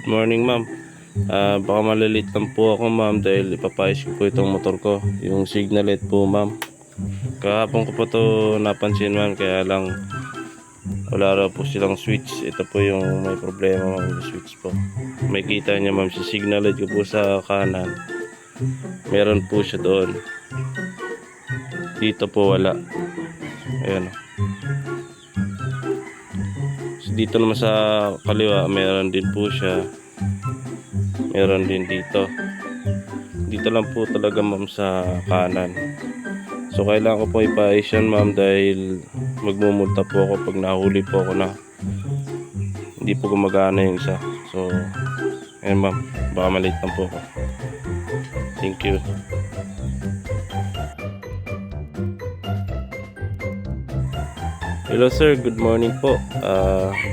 Morning, ma'am. Baka malilit lang po ako, ma'am, dahil ipapayos ko po itong motor ko. Yung signal light po, ma'am. Kahapon ko po to napansin, ma'am, kaya lang wala raw po silang switch. Ito po yung may problema, ma'am, yung switch po. May kita niya, ma'am, sa signal light ko po sa kanan. Meron po siya doon. Dito po wala. Ayan. Dito naman sa kaliwa meron din po siya, meron din dito lang po talaga, ma'am, sa kanan. So kailangan ko po ipaayos yan, ma'am, dahil magmumulta po ako pag nahuli po ako na hindi po gumagana yung isa. So ayun, ma'am, baka malate lang po ako. Thank you. Hello sir, good morning po.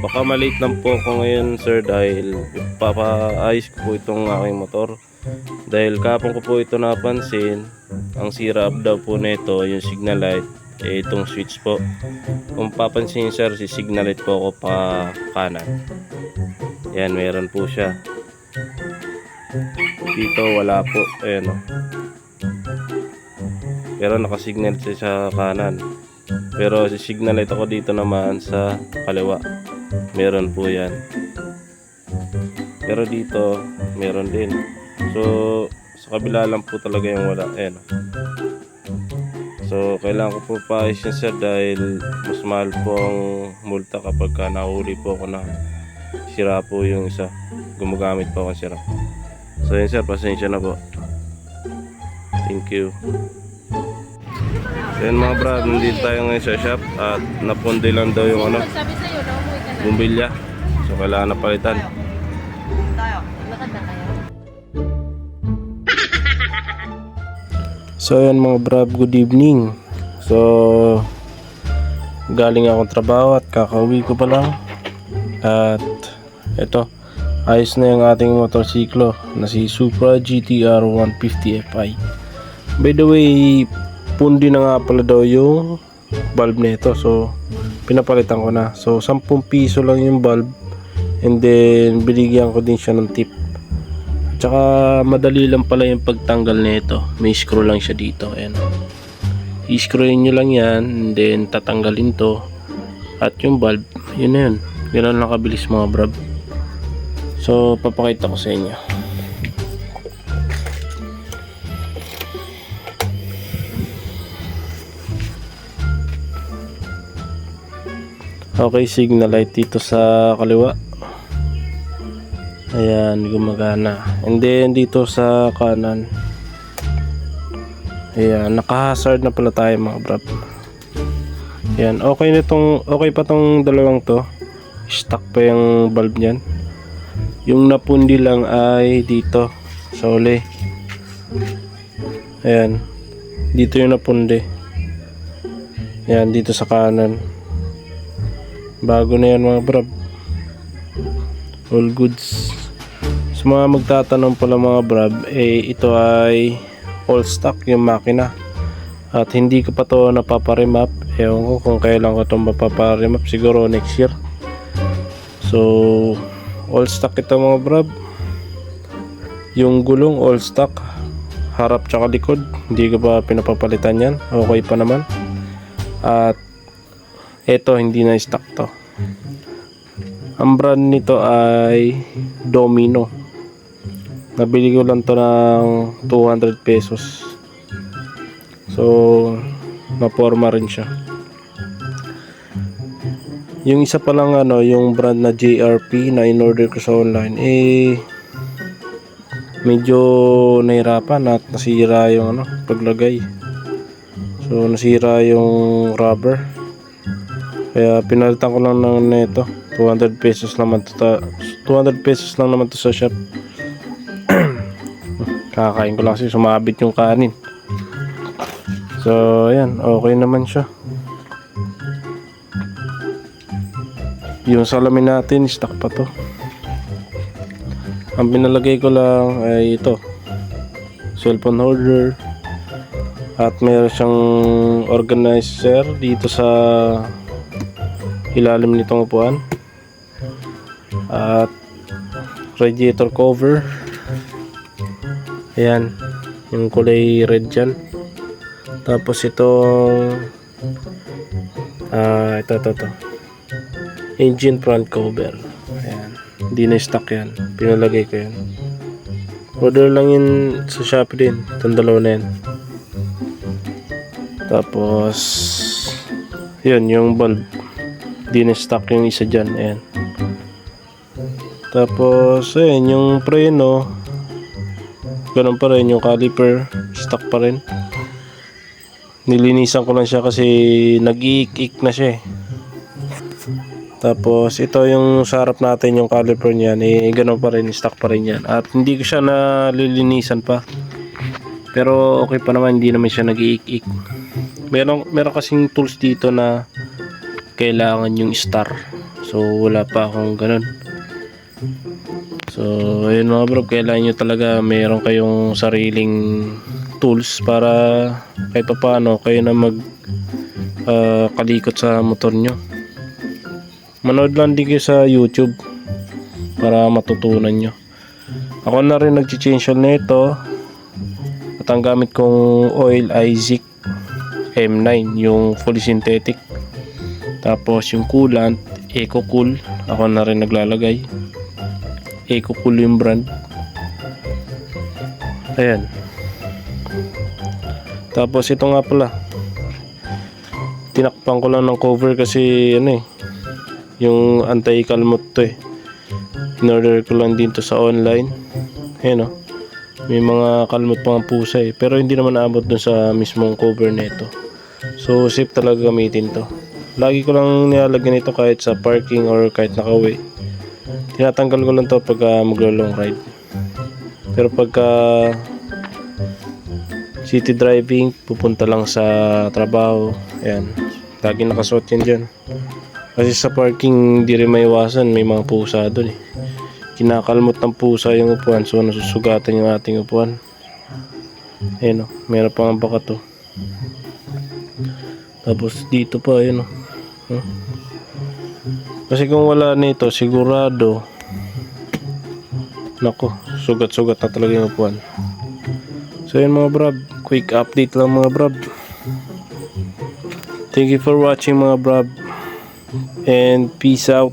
Baka malate lang po ako ngayon, sir, dahil ipapaayos ko po itong aking motor. Dahil kapon ko po ito napansin, ang sira up daw po nito yung signal light, itong switch po. Kung papansin, sir, si signal light po ako pa kanan. Yan, meron po siya. Dito wala po, ayan o. Pero nakasignal siya sa kanan. Pero si signal light ako dito naman sa kaliwa, meron po yan. Pero dito meron din. So sa kabila lang po talaga yung wala. Ayan. So kailangan ko po paayos yan, sir, dahil mas mahal po ang multa kapag nahuli po ako na sira po yung isa, gumagamit po ako sira. So yun, sir, pasensya na po. Thank you. Yan, mga brad, nandito tayo ngayon sa shop at napundi lang daw yung bumbilya. So kailangan na palitan. So yan, mga brad, good evening. So galing akong trabaho at kakauwi ko pa lang. At eto, ayos na yung ating motorsiklo na si Supra GTR 150 Fi. By the way, pundi na nga pala daw yung bulb nito, so pinapalitan ko na. So 10 piso lang yung bulb, and then binigyan ko din siya ng tip. Tsaka madali lang pala yung pagtanggal nito, may screw lang siya dito. Ayan, i-screwin nyo lang yan, and then tatanggalin to, at yung bulb, yun na yun. Ganun lang kabilis, mga brab. So papakita ko sa inyo. Okay, signal light dito sa kaliwa. Ayan, gumagana. And then dito sa kanan, ayan, naka-hazard na pala tayo, mga brab. Ayan, okay pa tong dalawang to. Stock pa yung bulb niyan. Yung napundi lang ay dito sa uli. Ayan, dito yung napundi. Ayan, dito sa kanan. Bago na yan, mga brab. All goods. Sa mga magtatanong pala, mga brab, ito ay all stock yung makina. At hindi ko pa to napaparemap. Ewan ko kung kailan ko itong mapaparemap. Siguro next year. So all stock ito, mga brab. Yung gulong all stock, harap tsaka likod, hindi ko pa pinapapalitan yan. Okay pa naman. At ito, hindi na stock to. Ang brand nito ay Domino. Nabili ko lang to ng 200 pesos. So naporma rin siya. Yung isa pa lang, yung brand na JRP na in-order ko sa online, medyo nahirapan at nasira yung paglagay. So nasira yung rubber. Kaya pinalitan ko lang ng neto. 200 pesos naman to. 200 pesos lang naman to sa shop. Kakain ko lang kasi sumabit yung kanin. So ayan, okay naman siya. Yung salamin natin, stock pa to. Ang pinalagay ko lang ay ito, cellphone holder. At meron siyang organizer dito sa ilalim nitong upuan. At radiator cover. Ayan, yung kulay red dyan. Tapos itong ito engine front cover. Ayan, hindi na stock yan, pinalagay ko yan. Order lang yun sa Shopee din, itong dalawa na yan. Tapos yun, yung bulb, hindi na stock yung isa dyan. Ayan. Tapos ayan, yung preno, ganun pa rin. Yung caliper, stock pa rin. Nilinisan ko lang siya kasi nag-iik-ik na siya eh. Tapos ito yung sa harap natin, yung caliper niyan, ganun pa rin, stock pa rin yan. At hindi ko siya nalilinisan pa. Pero okay pa naman, hindi naman siya nag-iik-ik. Meron kasing tools dito na kailangan yung star. So wala pa akong ganun. So ayun mga bro, kailangan nyo talaga meron kayong sariling tools para kahit pa paano kayo na mag kalikot sa motor nyo. Manood lang din kayo sa YouTube para matutunan nyo. Ako na rin nag-change oil nito. At ang gamit kong oil ay Zik M9, yung fully synthetic. Tapos yung coolant, EcoCool. Ako na rin naglalagay. EcoCool yung brand. Ayan. Tapos ito nga pala, tinakpan ko lang ng cover kasi yung anti-kalmot to eh. In-order ko lang dito sa online. Ayan o, may mga kalmot pang pusa eh, pero hindi naman naabot dun sa mismong cover nito. So safe talaga gamitin to. Lagi ko lang nilalagyan ito kahit sa parking or kahit nakauwi. Tinatanggal ko lang to pagka maglo-long ride. Pero pagka city driving, pupunta lang sa trabaho, ayan, lagi nakasuot yan dyan. Kasi sa parking di rin maiwasan, may mga pusa doon eh. Kinakalmot ng pusa yung upuan, so nasusugatan yung ating upuan. Ayan o, meron pa nga baka to. Tapos dito pa, ayan o. Kasi kung wala nito, sigurado, nako, sugat-sugat na talaga yung upuan. So yun mga brab, quick update lang mga brab. Thank you for watching mga brab, and peace out.